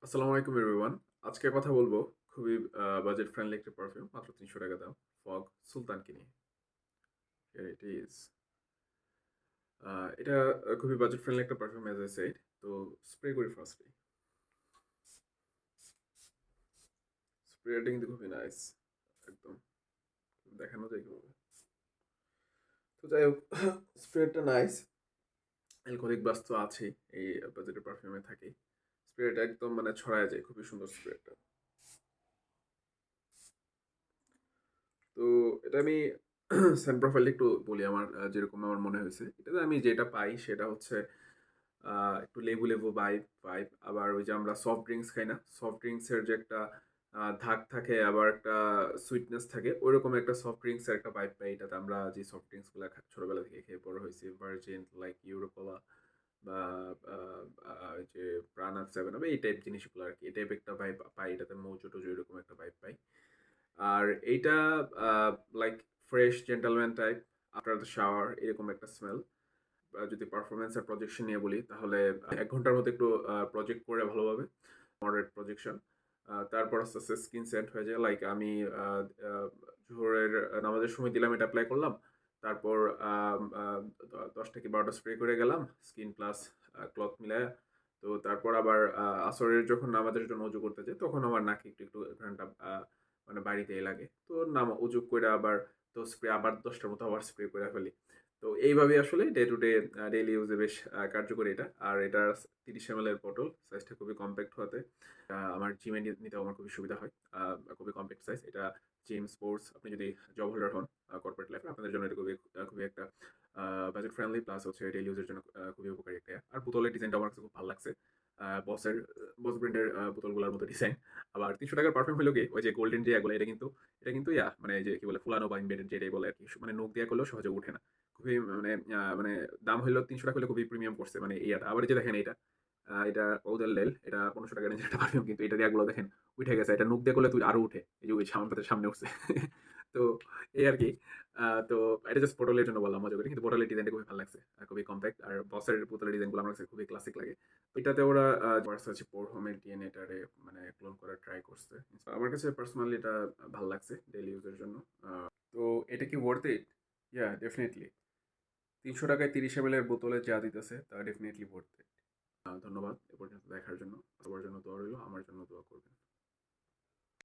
আসসালামু আলাইকুম এভরিওয়ান। আজকে কথা বলবো খুবই বাজেট ফ্রেন্ডলি একটা পারফিউম, মাত্র ৳৩০০ দাম। ফগ সুলতানকে নিয়ে। Here it is. আ এটা খুবই বাজেট ফ্রেন্ডলি একটা পারফিউম অ্যাজ আই সেড। তো স্প্রে করি ফার্স্টলি। স্প্রেটা কিন্তু খুবই নাইস। একদম দেখানো যায় কিভাবে। তো যাই হোক স্প্রেটা নাইস। অ্যালকোহলিক বাস তো আছেই এই বাজেটের পারফিউমে থাকেই। স্প্রেটা একদম মানে ছড়ায় যায়। খুবই সুন্দর স্প্রেটা। তো এটা আমি সেন্ট প্রোফাইলটা একটু বলি আমার যেরকম আমার মনে হয়েছে। এটাতে আমি যেটা পাই সেটা হচ্ছে একটু লেবু, লেবু ভাইব। আবার ওই যে আমরা সফট ড্রিংকস খাই না? সফট ড্রিংকস এর যে একটা ধাক থাকে আবার একটা সুইটনেস থাকে। ঐরকম একটা সফট ড্রিংকস এর একটা ভাইব পাই এটাতে। আমরা যে সফট ড্রিংকস গুলা ছোটবেলা থেকে খেয়ে বড় হইছি, ভার্জিন, লাইক ইউরোকোলা বা আ আ ওই যে প্রাণ আপ, 7 আপ এই টাইপ জিনিসগুলো আরকি। এই টাইপ একটা ভাইব পাই এটাতে। মৌজু-টৌজু এরকম একটা ভাইব পাই। আর এইটা a like fresh gentleman type after the shower এরকম একটা স্মেল। যদি পারফরম্যান্স আর প্রজেকশন নিয়ে বলি তাহলে ১ ঘন্টার মতো একটু প্রজেক্ট করে ভালোভাবে। Moderate projection. তারপর আস্তে, আস্তে স্কিন সেট হয়ে যায়। লাইক আমি আ আ জোহরের নামাজের সময় দিলাম এটা এপ্লাই করলাম। তারপর আম আ ১০ টা কি ১২ টা স্প্রে করে গেলাম। স্কিন প্লাস ক্লথ মিলায়া। তো তারপর আবার আসরের যখন নামাজের জন্য ওযু করতে যাই তখন আমার নাকে একটু, একটু ঘ্রাণটা মানে বাড়িতেই লাগে। তো ওযু কইরা আবার তো স্প্রে আবার ১০ টার মতো আবার স্প্রে করে ফেলি। তো এইভাবেই আসলে ডে টু ডে ডেইলি ইউজে বেশ কার্যকরী এটা। আর এটা ৩০ এমএল এর বোতল। সাইজটা খুবই কম্প্যাক্ট হওয়াতে আমার জিমে নিতেও আমার খুবই সুবিধা হয়। খুবই কম্প্যাক্ট সাইজ। এটা জিম, স্পোর্টস আপনি যদি জব হোল্ডার হন কর্পোরেট লাইফে আপনাদের জন্য এটা খুবই একটা বাজেট ফ্রেন্ডলি প্লাস হচ্ছে ডেইলি ইউজের জন্য খুবই উপকারী একটা ইয়া। আর বোতলের ডিজাইনটা আমার কাছে খুব ভালো লাগছে। বস ব্র্যান্ডের বোতলগুলার মতো ডিজাইন। আবার ৳৩০০ র পারফিউম হইলো কি ওই যে গোল্ডেন যে ইয়াগুলা এটা কিন্তু মানে এই যে কি বলে ফুলানো বা এমবেডেড যেটাই বলে আরকি। মানে নখ দিয়া করলেও সহজে উঠে না। খুবই মানে দাম হইলো ৳৩০০ হইলে খুবই প্রিমিয়াম পড়ছে মানে ইয়াটা। আবার এই যে দেখেন এইটা। এটা Eau de L'El এটা ৳১৫০০ রেঞ্জের একটা পারফিউম কিন্তু এটার ইয়াগুলো দেখেন উইঠা গেছে। এটা নখ দিয়ে করলে তুই আরো উঠে। এই যে ওই সামনে উঠছে। তো এই আরকি। তো এটা জাস্ট বোতলের জন্য বললাম মজা করে। কিন্তু বোতলের ডিজাইনটা খুবই ভালো লাগছে। খুবই কম্প্যাক্ট আর বসের বোতলের ডিজাইনগুলো আমার কাছে খুবই ক্লাসিক লাগে। এটাতে ওরা Versace Pour Homme এর ডিএনএ টারে মানে ক্লোন করার ট্রাই করছে। আমার কাছে পার্সোনালি এটা ভাল লাগছে ডেইলি ইউজ এর জন্য। তো এটা কি worth it? Yeah, definitely. ৳৩০০ য় ৩০ এমএল এর বোতলে যা দিতেছে তা ডেফিনিটলি worth it. ধন্যবাদ এ পর্যন্ত দেখার জন্য। সবার জন্য দোয়া রইলো। আমার জন্য দোয়া করবেন।